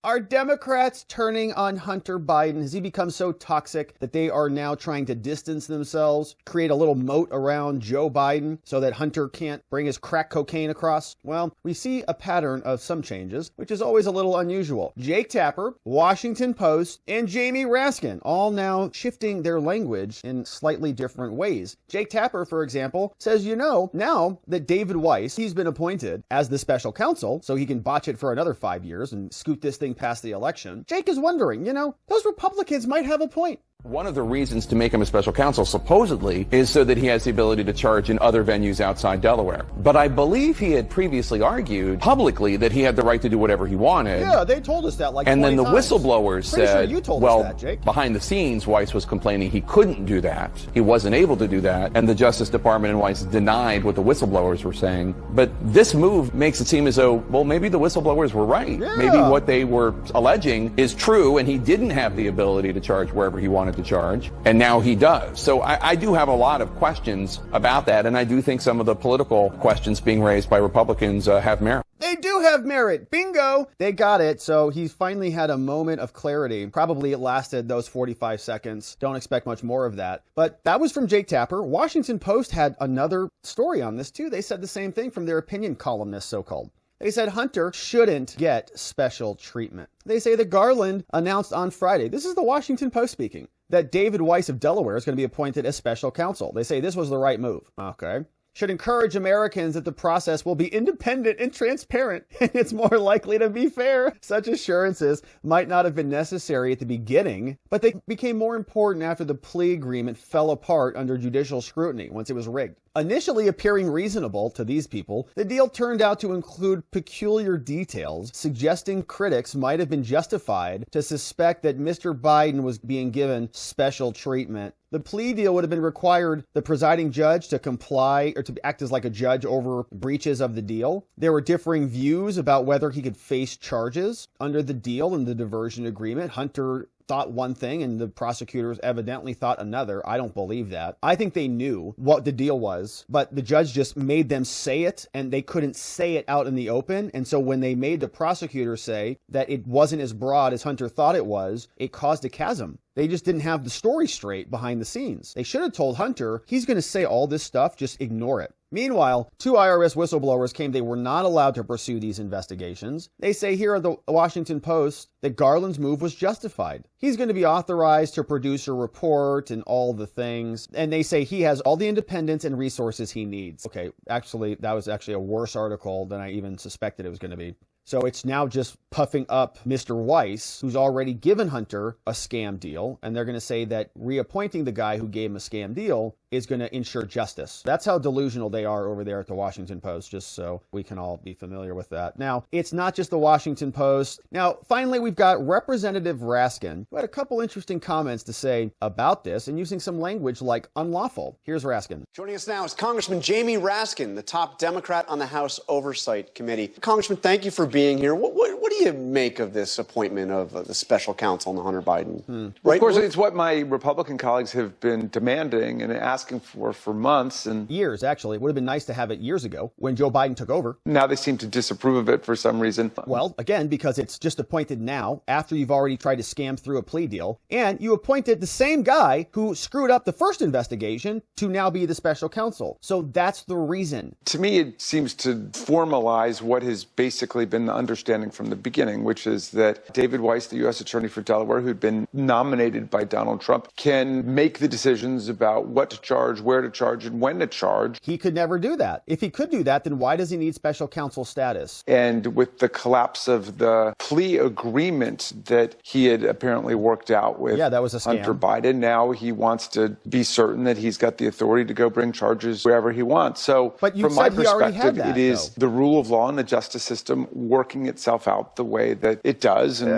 Are Democrats turning on Hunter Biden? Has he become so toxic that they are now trying to distance themselves, create a little moat around Joe Biden so that Hunter can't bring his crack cocaine across? Well, we see a pattern of some changes, which is always a little unusual. Jake Tapper, Washington Post, and Jamie Raskin all now shifting their language in slightly different ways. Jake Tapper, for example, says, now that David Weiss, he's been appointed as the special counsel, so he can botch it for another 5 years and scoot this thing past the election. Jake is wondering, those Republicans might have a point. One of the reasons to make him a special counsel, supposedly, is so that he has the ability to charge in other venues outside Delaware. But I believe he had previously argued publicly that he had the right to do whatever he wanted. Yeah, they told us that like 20 times. And then the times. whistleblowers said, sure you told us that, Jake. Behind the scenes, Weiss was complaining he couldn't do that. He wasn't able to do that. And the Justice Department and Weiss denied what the whistleblowers were saying. But this move makes it seem as though, maybe the whistleblowers were right. Yeah. Maybe what they were alleging is true, and he didn't have the ability to charge wherever he wanted to charge. And now he does. So I do have a lot of questions about that, and I do think some of the political questions being raised by Republicans have merit. They do have merit. Bingo! They got it. So he's finally had a moment of clarity. Probably it lasted those 45 seconds. Don't expect much more of that. But that was from Jake Tapper. Washington Post had another story on this too. They said the same thing from their opinion columnists, so-called. They said Hunter shouldn't get special treatment. They say that Garland announced on Friday, this is the Washington Post speaking, that David Weiss of Delaware is going to be appointed as special counsel. They say this was the right move. Okay. Should encourage Americans that the process will be independent and transparent, and it's more likely to be fair. Such assurances might not have been necessary at the beginning, but they became more important after the plea agreement fell apart under judicial scrutiny once it was rigged. Initially appearing reasonable to these people, the deal turned out to include peculiar details, suggesting critics might have been justified to suspect that Mr. Biden was being given special treatment. The plea deal would have been required the presiding judge to comply or to act as like a judge over breaches of the deal. There were differing views about whether he could face charges under the deal and the diversion agreement. Hunter thought one thing and the prosecutors evidently thought another. I don't believe that. I think they knew what the deal was, but the judge just made them say it, and they couldn't say it out in the open. And so when they made the prosecutor say that it wasn't as broad as Hunter thought it was, it caused a chasm. They just didn't have the story straight behind the scenes. They should have told Hunter, he's going to say all this stuff, just ignore it. Meanwhile, 2 IRS whistleblowers claimed they were not allowed to pursue these investigations. They say here at the Washington Post that Garland's move was justified. He's going to be authorized to produce a report and all the things. And they say he has all the independence and resources he needs. Okay, actually, that was actually a worse article than I even suspected it was going to be. So it's now just puffing up Mr. Weiss, who's already given Hunter a scam deal. And they're going to say that reappointing the guy who gave him a scam deal is going to ensure justice. That's how delusional they are over there at the Washington Post, just so we can all be familiar with that. Now, it's not just the Washington Post. Now, finally, we've got Representative Raskin, who had a couple interesting comments to say about this and using some language like unlawful. Here's Raskin. Joining us now is Congressman Jamie Raskin, the top Democrat on the House Oversight Committee. Congressman, thank you for being here. What do you make of this appointment of the special counsel on Hunter Biden? Well, Right? of course, it's what my Republican colleagues have been demanding and asking for months. And Years, actually. It would have been nice to have it years ago when Joe Biden took over. now they seem to disapprove of it for some reason. Well, again, because it's just appointed now after you've already tried to scam through a plea deal. And you appointed the same guy who screwed up the first investigation to now be the special counsel. So that's the reason. To me, it seems to formalize what has basically been the understanding from the beginning, which is that David Weiss, the U.S. Attorney for Delaware, who'd been nominated by Donald Trump, can make the decisions about what to charge, where to charge, and when to charge. He could never do that. If he could do that, then why does he need special counsel status? And with the collapse of the plea agreement that he had apparently worked out with Yeah, that was a scam. Hunter Biden, now he wants to be certain that he's got the authority to go bring charges wherever he wants. So But you from my said he already had perspective, that, it is though. the rule of law and the justice system working itself out the way that it does. And,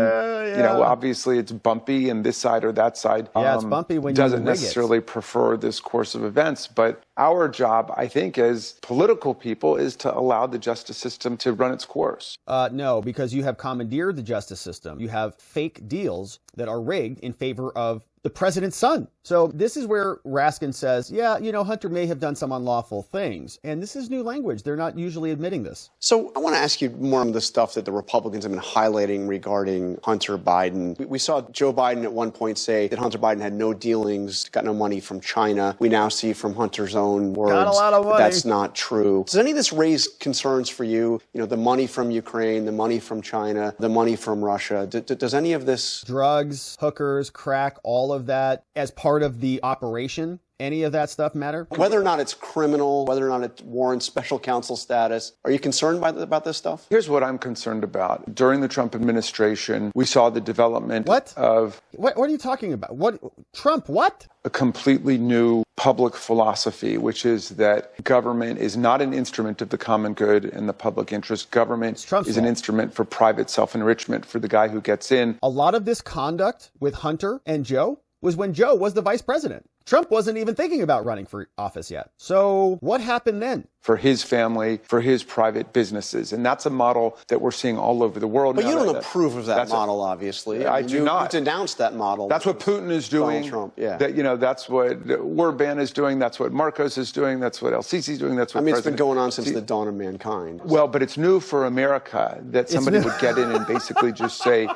obviously it's bumpy and this side or that side Yeah, it's bumpy when you doesn't rig it. necessarily prefer this course of events. But our job, I think, as political people is to allow the justice system to run its course. No, because you have commandeered the justice system. You have fake deals that are rigged in favor of the president's son. So this is where Raskin says, yeah, Hunter may have done some unlawful things. And this is new language. They're not usually admitting this. So I want to ask you more on the stuff that the Republicans have been highlighting regarding Hunter Biden. We saw Joe Biden at one point say that Hunter Biden had no dealings, got no money from China. We now see from Hunter's own words got a lot of money. That's not true. Does any of this raise concerns for you? The money from Ukraine, the money from China, the money from Russia. Does any of this... Drugs, hookers, crack, all of that as part of the operation? Any of that stuff matter? Whether or not it's criminal, whether or not it warrants special counsel status, are you concerned about this stuff? Here's what I'm concerned about. During the Trump administration, we saw the development of... What are you talking about? What? Trump, what? A completely new public philosophy, which is that government is not an instrument of the common good and the public interest. Government is an instrument for private self-enrichment for the guy who gets in. A lot of this conduct with Hunter and Joe was when Joe was the vice president. Trump wasn't even thinking about running for office yet. So what happened then? For his family, for his private businesses. And that's a model that we're seeing all over the world. But you don't approve of that model, obviously. I do not. You denounced that model. That's what Putin is doing. Donald Trump, yeah. That's what Orban is doing. That's what Marcos is doing. That's what El Sisi is doing. That's what it's been going on since the dawn of mankind. Well, but it's new for America that somebody would get in and basically just say,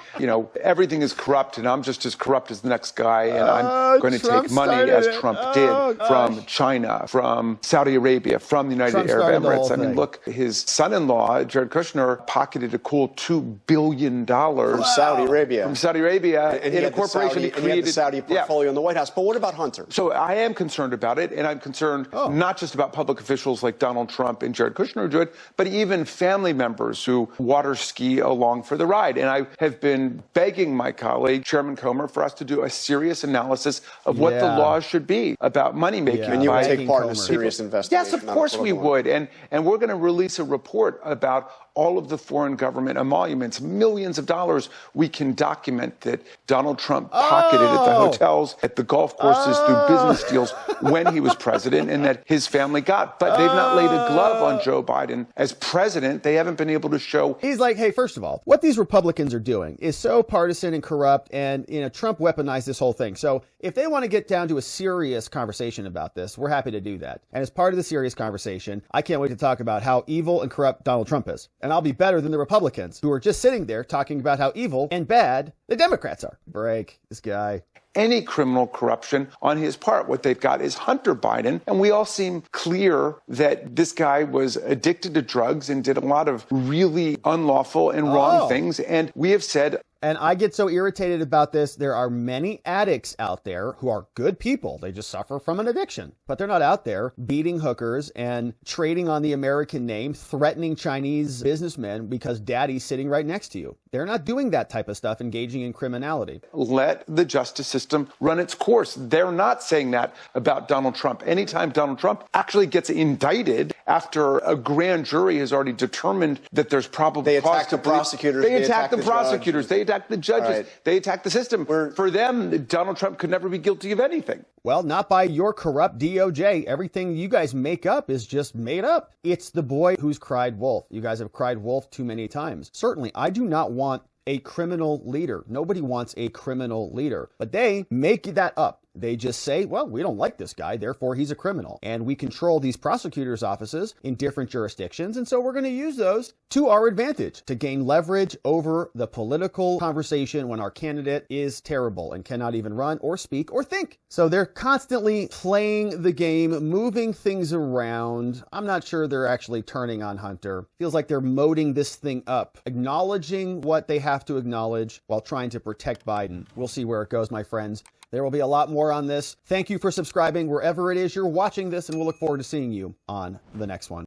everything is corrupt and I'm just as corrupt as the next guy and I'm going to take money as Trump did from China, from Saudi Arabia, from the United Arab Emirates. I mean, look, his son-in-law, Jared Kushner, pocketed a cool $2 billion from Saudi Arabia. From Saudi Arabia in a corporation he created. And he had the Saudi portfolio in the White House. But what about Hunter? So I am concerned about it, and I'm concerned not just about public officials like Donald Trump and Jared Kushner who do it, but even family members who water ski along for the ride. And I have been begging my colleague, Chairman Comer, for us to do a serious analysis of what the laws should be about money making. And you would take part in a serious investigation. Yes, of course we would. And we're going to release a report about all of the foreign government emoluments, millions of dollars. We can document that Donald Trump pocketed at the hotels, at the golf courses through business deals when he was president, and that his family got. But they've not laid a glove on Joe Biden as president. They haven't been able to show. He's like, hey, first of all, what these Republicans are doing is so partisan and corrupt, and Trump weaponized this whole thing. So if they want to get down to a serious conversation about this, we're happy to do that. And as part of the serious conversation, I can't wait to talk about how evil and corrupt Donald Trump is. And I'll be better than the Republicans, who are just sitting there talking about how evil and bad the Democrats are. Break this guy. Any criminal corruption on his part. What they've got is Hunter Biden. And we all seem clear that this guy was addicted to drugs and did a lot of really unlawful and wrong things. And we have said... And I get so irritated about this. There are many addicts out there who are good people. They just suffer from an addiction. But they're not out there beating hookers and trading on the American name, threatening Chinese businessmen because daddy's sitting right next to you. They're not doing that type of stuff, engaging in criminality. Let the justice system run its course. They're not saying that about Donald Trump. Anytime Donald Trump actually gets indicted after a grand jury has already determined that there's probable cause to prosecutors. They attack the prosecutors. They attack the judges. Right. They attack the system. For them, Donald Trump could never be guilty of anything. Well, not by your corrupt DOJ. Everything you guys make up is just made up. It's the boy who's cried wolf. You guys have cried wolf too many times. Certainly, I do not want a criminal leader. Nobody wants a criminal leader. But they make that up. They just say, well, we don't like this guy, therefore he's a criminal. And we control these prosecutors' offices in different jurisdictions. And so we're going to use those to our advantage to gain leverage over the political conversation when our candidate is terrible and cannot even run or speak or think. So they're constantly playing the game, moving things around. I'm not sure they're actually turning on Hunter. Feels like they're moding this thing up, acknowledging what they have to acknowledge while trying to protect Biden. We'll see where it goes, my friends. There will be a lot more on this. Thank you for subscribing wherever it is you're watching this, and we'll look forward to seeing you on the next one.